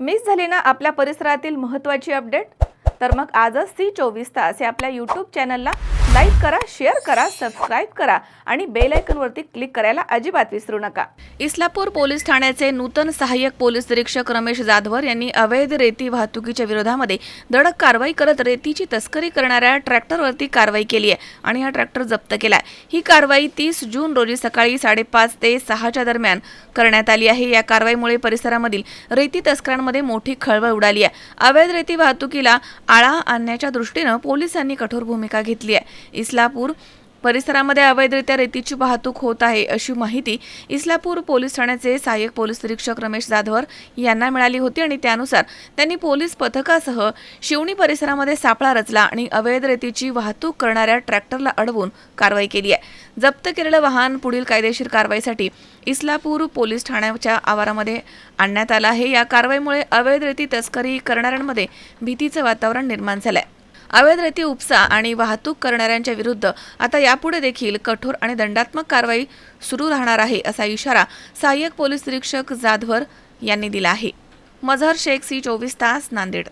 Miss झाली ना आपल्या परिसरातील महत्त्वाची अपडेट? तर मग आजच C24 तास हे आपल्या YouTube चॅनलला लाईक करा, शेअर करा, सबस्क्राइब करा आणि बेल आयकॉनवरती क्लिक करायला अजिबात विसरू नका। इस्लापूर पोलीस ठाण्याचे नूतन सहाय्यक पोलीस निरीक्षक रमेश जाधवर यांनी अवैध रेती वाहतुकीच्या विरोधामध्ये धडक कारवाई करत रेतीची तस्करी करणाऱ्या ट्रॅक्टरवरती कारवाई केली आहे आणि हा ट्रॅक्टर जप्त केलाय। ही कारवाई 30 जून रोजी सकाळी 5:30 ते 6 दरम्यान करण्यात आली आहे। या कारवाईमुळे परिसरामधील रेती तस्करांमध्ये मोठी खळबळ उडाली आहे। अवैध रेती वाहतुकीला आळा आणण्याच्या दृष्टीने पोलिसांनी कठोर भूमिका घेतली आहे। इस्लापूर परिसरामध्ये अवैधरित्या रेतीची वाहतूक होत आहे अशी माहिती इस्लापूर पोलीस ठाण्याचे सहाय्यक पोलीस निरीक्षक रमेश जाधवर यांना मिळाली होती आणि त्यानुसार त्यांनी पोलीस पथकासह शिवणी परिसरामध्ये सापळा रचला आणि अवैध रेतीची वाहतूक करणाऱ्या ट्रॅक्टरला अडवून कारवाई केली आहे। जप्त केलेलं वाहन पुढील कायदेशीर कारवाईसाठी इस्लापूर पोलीस ठाण्याच्या आवारामध्ये आणण्यात आलं आहे। या कारवाईमुळे अवैध रेती तस्करी करणाऱ्यांमध्ये भीतीचं वातावरण निर्माण झालंय। अवैध रेती उपसा आणि वाहतूक करणाऱ्यांच्या विरुद्ध आता यापुढे देखील कठोर आणि दंडात्मक कारवाई सुरू राहणार आहे असा इशारा सहाय्यक पोलीस निरीक्षक जाधवर यांनी दिला आहे। मझहर शेख, C24 तास, नांदेड।